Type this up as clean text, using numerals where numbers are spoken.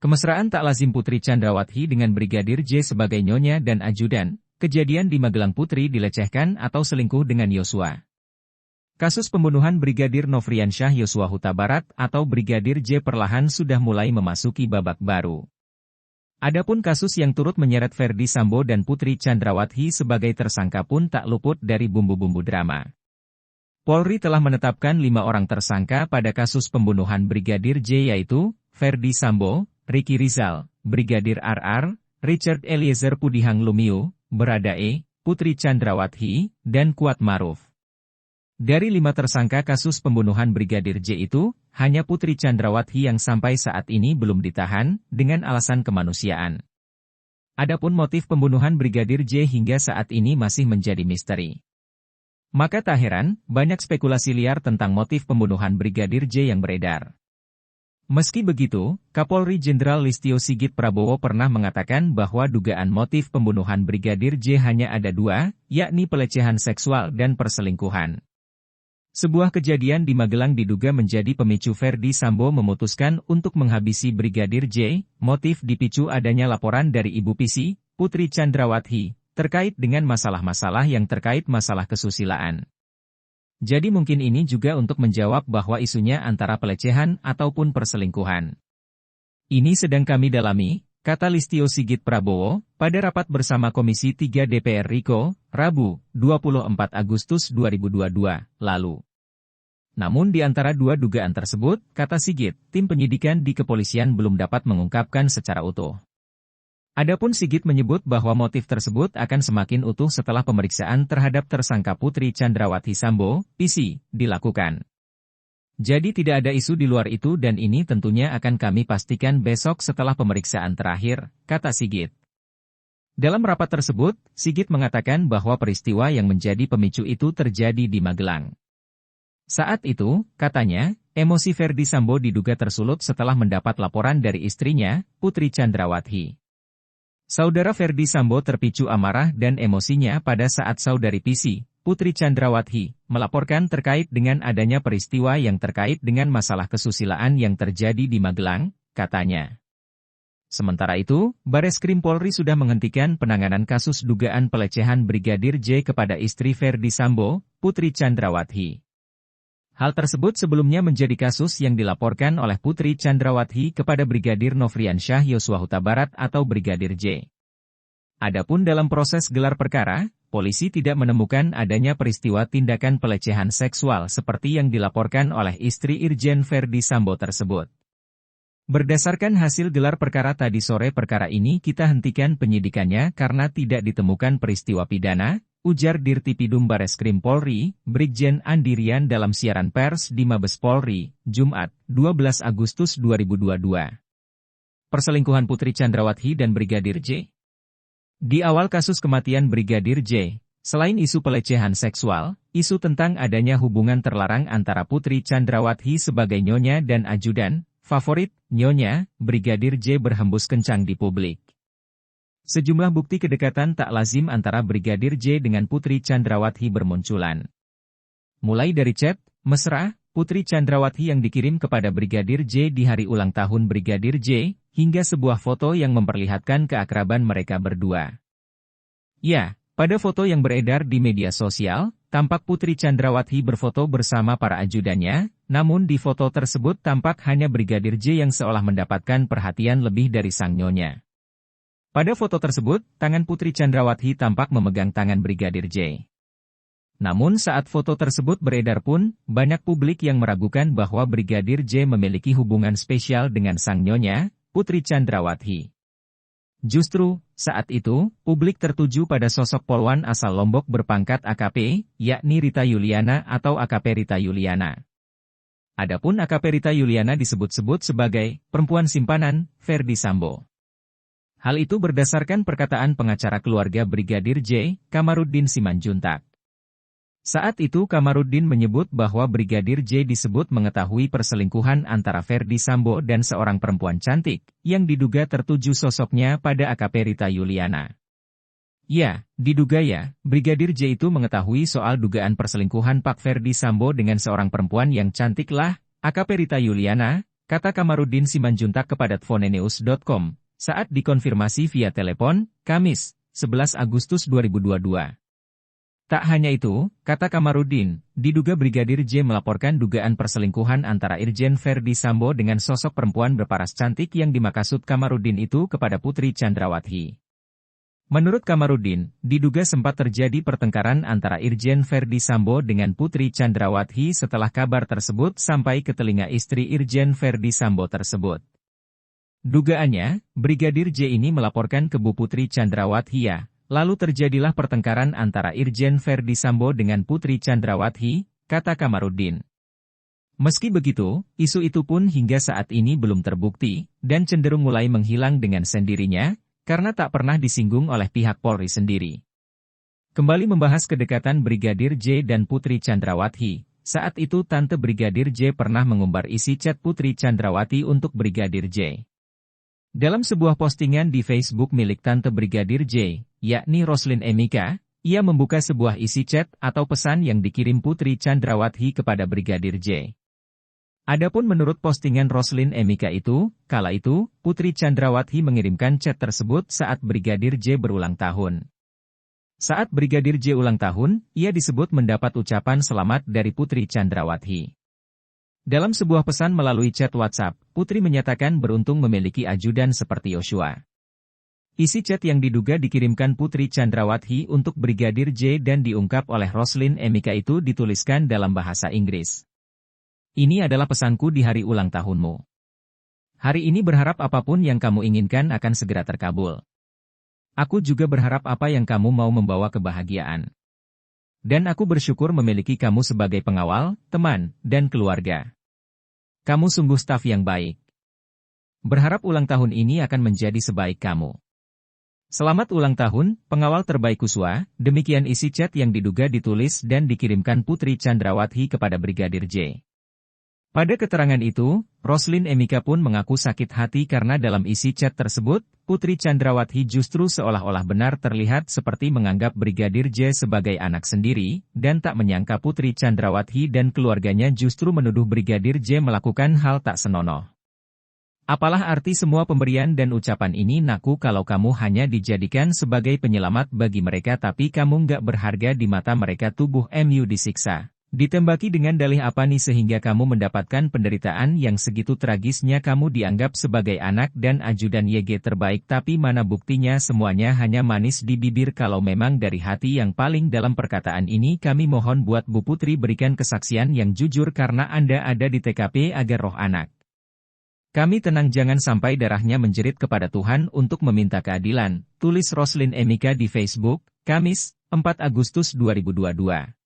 Kemesraan tak lazim Putri Chandrawati dengan Brigadir J sebagai nyonya dan ajudan, kejadian di Magelang Putri dilecehkan atau selingkuh dengan Yosua. Kasus pembunuhan Brigadir Nofriansyah Yosua Huta Barat atau Brigadir J perlahan sudah mulai memasuki babak baru. Adapun kasus yang turut menyeret Ferdy Sambo dan Putri Chandrawati sebagai tersangka pun tak luput dari bumbu-bumbu drama. Polri telah menetapkan 5 orang tersangka pada kasus pembunuhan Brigadir J yaitu Ferdy Sambo, Ricky Rizal, Brigadir RR, Richard Eliezer Pudihang Lumiu, Baradae, Putri Chandrawati, dan Kuat Maruf. Dari 5 tersangka kasus pembunuhan Brigadir J itu, hanya Putri Chandrawati yang sampai saat ini belum ditahan, dengan alasan kemanusiaan. Adapun motif pembunuhan Brigadir J hingga saat ini masih menjadi misteri. Maka tak heran, banyak spekulasi liar tentang motif pembunuhan Brigadir J yang beredar. Meski begitu, Kapolri Jenderal Listio Sigit Prabowo pernah mengatakan bahwa dugaan motif pembunuhan Brigadir J hanya ada 2, yakni pelecehan seksual dan perselingkuhan. Sebuah kejadian di Magelang diduga menjadi pemicu Ferdy Sambo memutuskan untuk menghabisi Brigadir J, motif dipicu adanya laporan dari Ibu Pisi, Putri Chandrawati, terkait dengan masalah-masalah yang terkait masalah kesusilaan. Jadi mungkin ini juga untuk menjawab bahwa isunya antara pelecehan ataupun perselingkuhan. Ini sedang kami dalami, kata Listio Sigit Prabowo, pada rapat bersama Komisi 3 DPR RIKO, Rabu, 24 Agustus 2022, lalu. Namun di antara 2 dugaan tersebut, kata Sigit, tim penyidikan di kepolisian belum dapat mengungkapkan secara utuh. Adapun Sigit menyebut bahwa motif tersebut akan semakin utuh setelah pemeriksaan terhadap tersangka Putri Chandrawati Sambo, PC, dilakukan. Jadi tidak ada isu di luar itu dan ini tentunya akan kami pastikan besok setelah pemeriksaan terakhir, kata Sigit. Dalam rapat tersebut, Sigit mengatakan bahwa peristiwa yang menjadi pemicu itu terjadi di Magelang. Saat itu, katanya, emosi Ferdy Sambo diduga tersulut setelah mendapat laporan dari istrinya, Putri Chandrawati. Saudara Ferdy Sambo terpicu amarah dan emosinya pada saat saudari PC, Putri Chandrawati, melaporkan terkait dengan adanya peristiwa yang terkait dengan masalah kesusilaan yang terjadi di Magelang, katanya. Sementara itu, Bareskrim Polri sudah menghentikan penanganan kasus dugaan pelecehan Brigadir J kepada istri Ferdy Sambo, Putri Chandrawati. Hal tersebut sebelumnya menjadi kasus yang dilaporkan oleh Putri Chandrawati kepada Brigadir Nofriansyah Yosua Huta Barat atau Brigadir J. Adapun dalam proses gelar perkara, polisi tidak menemukan adanya peristiwa tindakan pelecehan seksual seperti yang dilaporkan oleh istri Irjen Ferdy Sambo tersebut. Berdasarkan hasil gelar perkara tadi sore perkara ini kita hentikan penyidikannya karena tidak ditemukan peristiwa pidana, ujar Dirtipidum Bareskrim Polri, Brigjen Andirian dalam siaran pers di Mabes Polri, Jumat, 12 Agustus 2022. Perselingkuhan Putri Chandrawati dan Brigadir J. Di awal kasus kematian Brigadir J, selain isu pelecehan seksual, isu tentang adanya hubungan terlarang antara Putri Chandrawati sebagai nyonya dan ajudan, favorit, nyonya, Brigadir J berhembus kencang di publik. Sejumlah bukti kedekatan tak lazim antara Brigadir J dengan Putri Chandrawati bermunculan. Mulai dari chat, mesra, Putri Chandrawati yang dikirim kepada Brigadir J di hari ulang tahun Brigadir J, hingga sebuah foto yang memperlihatkan keakraban mereka berdua. Ya, pada foto yang beredar di media sosial, tampak Putri Chandrawati berfoto bersama para ajudannya, namun di foto tersebut tampak hanya Brigadir J yang seolah mendapatkan perhatian lebih dari sang nyonya. Pada foto tersebut, tangan Putri Chandrawati tampak memegang tangan Brigadir J. Namun saat foto tersebut beredar pun, banyak publik yang meragukan bahwa Brigadir J memiliki hubungan spesial dengan sang nyonya, Putri Chandrawati. Justru, saat itu, publik tertuju pada sosok polwan asal Lombok berpangkat AKP, yakni Rita Yuliana atau AKP Rita Yuliana. Adapun AKP Rita Yuliana disebut-sebut sebagai perempuan simpanan Ferdy Sambo. Hal itu berdasarkan perkataan pengacara keluarga Brigadir J, Kamarudin Simanjuntak. Saat itu Kamarudin menyebut bahwa Brigadir J disebut mengetahui perselingkuhan antara Ferdy Sambo dan seorang perempuan cantik, yang diduga tertuju sosoknya pada AKP Rita Yuliana. Ya, diduga ya, Brigadir J itu mengetahui soal dugaan perselingkuhan Pak Ferdy Sambo dengan seorang perempuan yang cantik lah, AKP Rita Yuliana, kata Kamarudin Simanjuntak kepada Tvonenews.com, saat dikonfirmasi via telepon, Kamis, 11 Agustus 2022. Tak hanya itu, kata Kamarudin, diduga Brigadir J melaporkan dugaan perselingkuhan antara Irjen Verdi Sambo dengan sosok perempuan berparas cantik yang dimaksud Kamarudin itu kepada Putri Chandrawati. Menurut Kamarudin, diduga sempat terjadi pertengkaran antara Irjen Verdi Sambo dengan Putri Chandrawati setelah kabar tersebut sampai ke telinga istri Irjen Verdi Sambo tersebut. Dugaannya, Brigadir J ini melaporkan ke Bu Putri Chandrawati, lalu terjadilah pertengkaran antara Irjen Verdi Sambo dengan Putri Chandrawati, kata Kamarudin. Meski begitu, isu itu pun hingga saat ini belum terbukti, dan cenderung mulai menghilang dengan sendirinya, karena tak pernah disinggung oleh pihak Polri sendiri. Kembali membahas kedekatan Brigadir J dan Putri Chandrawati, saat itu Tante Brigadir J pernah mengumbar isi chat Putri Chandrawati untuk Brigadir J. Dalam sebuah postingan di Facebook milik Tante Brigadir J, yakni Roslyn Emika, ia membuka sebuah isi chat atau pesan yang dikirim Putri Chandrawati kepada Brigadir J. Adapun menurut postingan Roslyn Emika itu, kala itu, Putri Chandrawati mengirimkan chat tersebut saat Brigadir J berulang tahun. Saat Brigadir J ulang tahun, ia disebut mendapat ucapan selamat dari Putri Chandrawati. Dalam sebuah pesan melalui chat WhatsApp, Putri menyatakan beruntung memiliki ajudan seperti Yosua. Isi chat yang diduga dikirimkan Putri Chandrawati untuk Brigadir J dan diungkap oleh Roslyn Emika itu dituliskan dalam bahasa Inggris. Ini adalah pesanku di hari ulang tahunmu. Hari ini berharap apapun yang kamu inginkan akan segera terkabul. Aku juga berharap apa yang kamu mau membawa kebahagiaan. Dan aku bersyukur memiliki kamu sebagai pengawal, teman, dan keluarga. Kamu sungguh staf yang baik. Berharap ulang tahun ini akan menjadi sebaik kamu. Selamat ulang tahun, pengawal terbaik Yosua. Demikian isi chat yang diduga ditulis dan dikirimkan Putri Chandrawati kepada Brigadir J. Pada keterangan itu, Roslyn Emika pun mengaku sakit hati karena dalam isi chat tersebut, Putri Chandrawati justru seolah-olah benar terlihat seperti menganggap Brigadir J sebagai anak sendiri, dan tak menyangka Putri Chandrawati dan keluarganya justru menuduh Brigadir J melakukan hal tak senonoh. Apalah arti semua pemberian dan ucapan ini nakku kalau kamu hanya dijadikan sebagai penyelamat bagi mereka tapi kamu nggak berharga di mata mereka tubuh MU disiksa. Ditembaki dengan dalih apa nih sehingga kamu mendapatkan penderitaan yang segitu tragisnya kamu dianggap sebagai anak dan ajudan YG terbaik tapi mana buktinya semuanya hanya manis di bibir kalau memang dari hati yang paling dalam perkataan ini kami mohon buat Bu Putri berikan kesaksian yang jujur karena Anda ada di TKP agar roh anak kami tenang jangan sampai darahnya menjerit kepada Tuhan untuk meminta keadilan, tulis Roslyn Emika di Facebook, Kamis, 4 Agustus 2022.